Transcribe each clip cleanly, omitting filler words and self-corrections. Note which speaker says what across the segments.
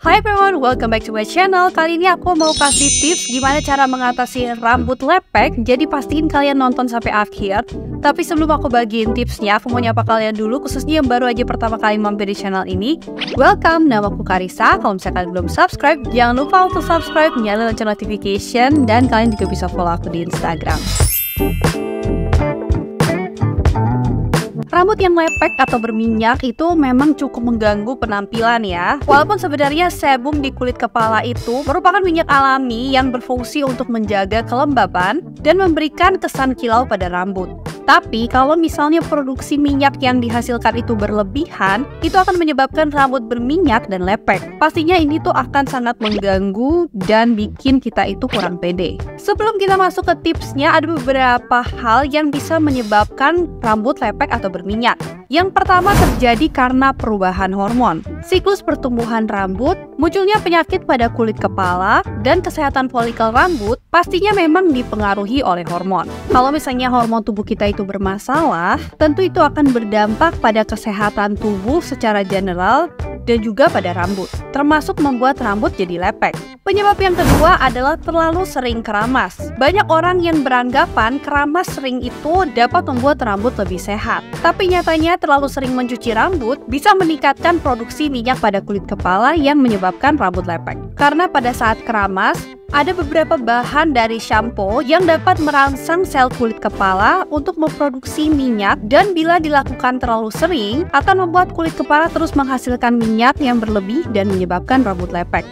Speaker 1: Hi everyone, welcome back to my channel. Kali ini aku mau kasih tips gimana cara mengatasi rambut lepek. Jadi pastiin kalian nonton sampai akhir. Tapi sebelum aku bagiin tipsnya, aku mau nyapa kalian dulu, khususnya yang baru aja pertama kali mampir di channel ini. Welcome, nama aku Karissa. Kalau misalnya kalian belum subscribe, jangan lupa untuk subscribe, nyalain lonceng notification, dan kalian juga bisa follow aku di Instagram. Rambut yang lepek atau berminyak itu memang cukup mengganggu penampilan ya. Walaupun sebenarnya sebum di kulit kepala itu merupakan minyak alami yang berfungsi untuk menjaga kelembaban dan memberikan kesan kilau pada rambut. Tapi kalau misalnya produksi minyak yang dihasilkan itu berlebihan, itu akan menyebabkan rambut berminyak dan lepek. Pastinya ini tuh akan sangat mengganggu dan bikin kita itu kurang pede. Sebelum kita masuk ke tipsnya, ada beberapa hal yang bisa menyebabkan rambut lepek atau berminyak. Yang pertama terjadi karena perubahan hormon. Siklus pertumbuhan rambut, munculnya penyakit pada kulit kepala, dan kesehatan folikel rambut pastinya memang dipengaruhi oleh hormon. Kalau misalnya hormon tubuh kita itu bermasalah, tentu itu akan berdampak pada kesehatan tubuh secara general dan juga pada rambut, termasuk membuat rambut jadi lepek. Penyebab yang kedua adalah terlalu sering keramas. Banyak orang yang beranggapan keramas sering itu dapat membuat rambut lebih sehat. Tapi nyatanya terlalu sering mencuci rambut bisa meningkatkan produksi minyak pada kulit kepala yang menyebabkan rambut lepek. Karena pada saat keramas, ada beberapa bahan dari shampoo yang dapat merangsang sel kulit kepala untuk memproduksi minyak, dan bila dilakukan terlalu sering akan membuat kulit kepala terus menghasilkan minyak yang berlebih dan menyebabkan rambut lepek.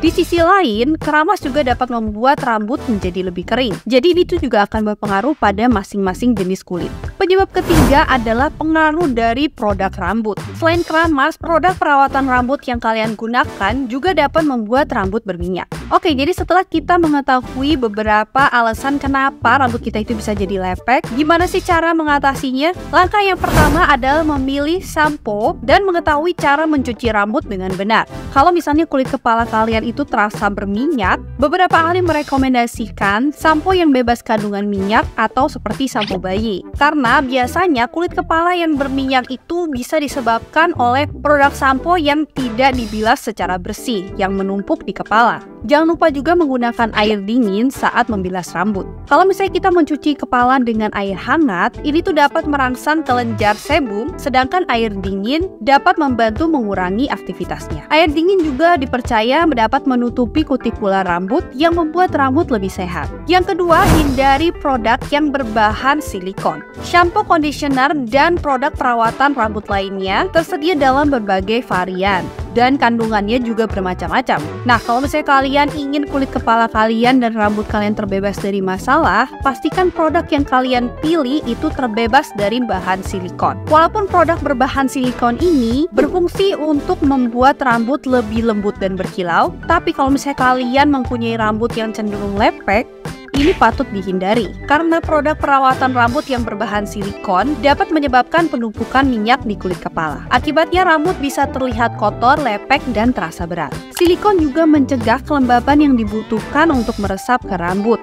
Speaker 1: Di sisi lain, keramas juga dapat membuat rambut menjadi lebih kering. Jadi itu juga akan berpengaruh pada masing-masing jenis kulit. Penyebab ketiga adalah pengaruh dari produk rambut. Selain keramas, produk perawatan rambut yang kalian gunakan juga dapat membuat rambut berminyak. Oke, jadi setelah kita mengetahui beberapa alasan kenapa rambut kita itu bisa jadi lepek, gimana sih cara mengatasinya? Langkah yang pertama adalah memilih shampoo dan mengetahui cara mencuci rambut dengan benar. Kalau misalnya kulit kepala kalian itu terasa berminyak, beberapa ahli merekomendasikan sampo yang bebas kandungan minyak atau seperti sampo bayi. Karena biasanya kulit kepala yang berminyak itu bisa disebabkan oleh produk sampo yang tidak dibilas secara bersih yang menumpuk di kepala. Jangan lupa juga menggunakan air dingin saat membilas rambut. Kalau misalnya kita mencuci kepala dengan air hangat, ini tuh dapat merangsang kelenjar sebum, sedangkan air dingin dapat membantu mengurangi aktivitasnya. Air dingin juga dipercaya dapat menutupi kutikula rambut yang membuat rambut lebih sehat. Yang kedua, hindari produk yang berbahan silikon. Shampoo, conditioner, dan produk perawatan rambut lainnya tersedia dalam berbagai varian, dan kandungannya juga bermacam-macam. Nah, kalau misalnya kalian ingin kulit kepala kalian dan rambut kalian terbebas dari masalah, pastikan produk yang kalian pilih itu terbebas dari bahan silikon. Walaupun produk berbahan silikon ini berfungsi untuk membuat rambut lebih lembut dan berkilau, tapi kalau misalnya kalian mempunyai rambut yang cenderung lepek, ini patut dihindari, karena produk perawatan rambut yang berbahan silikon dapat menyebabkan penumpukan minyak di kulit kepala. Akibatnya rambut bisa terlihat kotor, lepek, dan terasa berat. Silikon juga mencegah kelembaban yang dibutuhkan untuk meresap ke rambut.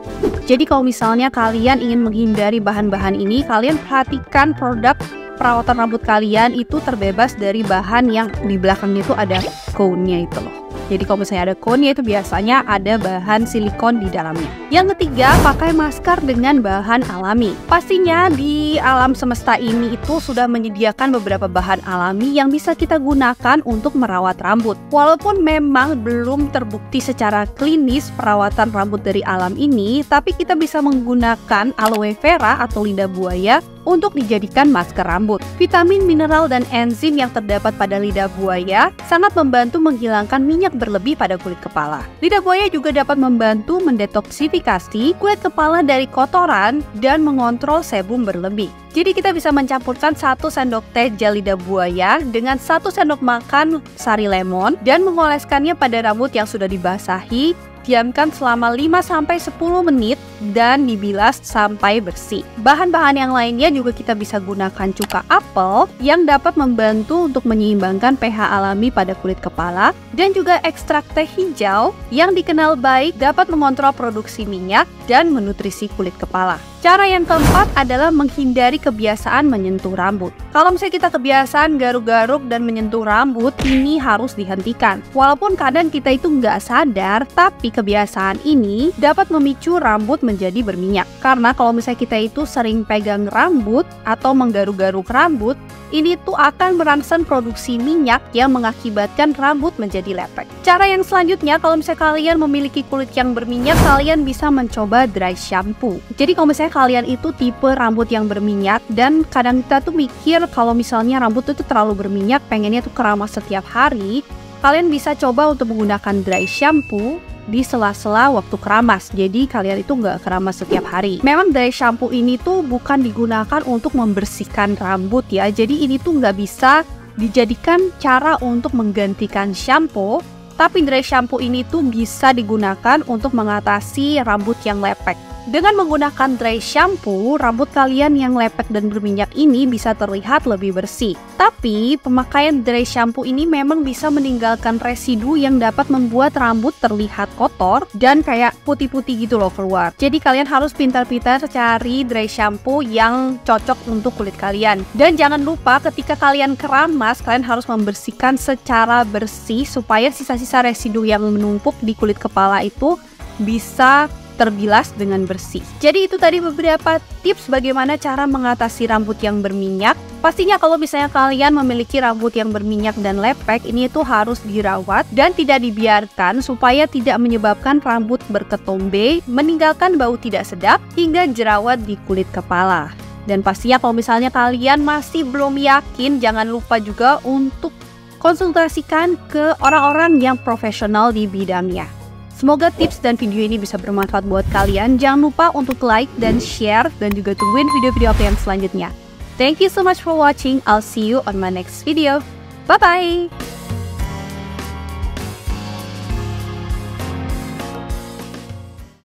Speaker 1: Jadi kalau misalnya kalian ingin menghindari bahan-bahan ini, kalian perhatikan produk perawatan rambut kalian itu terbebas dari bahan yang di belakangnya itu ada cone-nya itu loh. Jadi kalau misalnya ada cone, itu biasanya ada bahan silikon di dalamnya. Yang ketiga, pakai masker dengan bahan alami. Pastinya di alam semesta ini itu sudah menyediakan beberapa bahan alami yang bisa kita gunakan untuk merawat rambut. Walaupun memang belum terbukti secara klinis perawatan rambut dari alam ini, tapi kita bisa menggunakan aloe vera atau lidah buaya untuk dijadikan masker rambut. Vitamin, mineral, dan enzim yang terdapat pada lidah buaya sangat membantu menghilangkan minyak berlebih pada kulit kepala. Lidah buaya juga dapat membantu mendetoksifikasi kulit kepala dari kotoran dan mengontrol sebum berlebih. Jadi kita bisa mencampurkan 1 sendok teh gel lidah buaya dengan 1 sendok makan sari lemon dan mengoleskannya pada rambut yang sudah dibasahi. Diamkan selama 5-10 menit dan dibilas sampai bersih. Bahan-bahan yang lainnya juga kita bisa gunakan cuka apel yang dapat membantu untuk menyeimbangkan pH alami pada kulit kepala, dan juga ekstrak teh hijau yang dikenal baik dapat mengontrol produksi minyak dan menutrisi kulit kepala. Cara yang keempat adalah menghindari kebiasaan menyentuh rambut. Kalau misalnya kita kebiasaan garuk-garuk dan menyentuh rambut, ini harus dihentikan. Walaupun kadang kita itu nggak sadar, tapi kebiasaan ini dapat memicu rambut menjadi berminyak. Karena kalau misalnya kita itu sering pegang rambut atau menggaruk-garuk rambut, ini tuh akan merangsang produksi minyak yang mengakibatkan rambut menjadi lepek. Cara yang selanjutnya, kalau misalnya kalian memiliki kulit yang berminyak, kalian bisa mencoba dry shampoo. Jadi kalau misalnya kalian itu tipe rambut yang berminyak, dan kadang kita tuh mikir kalau misalnya rambut itu terlalu berminyak, pengennya tuh keramas setiap hari, kalian bisa coba untuk menggunakan dry shampoo di sela-sela waktu keramas. Jadi kalian itu nggak keramas setiap hari. Memang dry shampoo ini tuh bukan digunakan untuk membersihkan rambut ya. Jadi ini tuh nggak bisa dijadikan cara untuk menggantikan shampoo. Tapi dry shampoo ini tuh bisa digunakan untuk mengatasi rambut yang lepek. Dengan menggunakan dry shampoo, rambut kalian yang lepek dan berminyak ini bisa terlihat lebih bersih. Tapi, pemakaian dry shampoo ini memang bisa meninggalkan residu yang dapat membuat rambut terlihat kotor dan kayak putih-putih gitu loh keluar. Jadi kalian harus pintar-pintar cari dry shampoo yang cocok untuk kulit kalian. Dan jangan lupa ketika kalian keramas, kalian harus membersihkan secara bersih supaya sisa-sisa residu yang menumpuk di kulit kepala itu bisa terbilas dengan bersih. Jadi itu tadi beberapa tips bagaimana cara mengatasi rambut yang berminyak. Pastinya kalau misalnya kalian memiliki rambut yang berminyak dan lepek, ini itu harus dirawat dan tidak dibiarkan supaya tidak menyebabkan rambut berketombe, meninggalkan bau tidak sedap, hingga jerawat di kulit kepala. Dan pastinya kalau misalnya kalian masih belum yakin, jangan lupa juga untuk konsultasikan ke orang-orang yang profesional di bidangnya. Semoga tips dan video ini bisa bermanfaat buat kalian. Jangan lupa untuk like dan share, dan juga tungguin video-video aku yang selanjutnya. Thank you so much for watching. I'll see you on my next video. Bye-bye!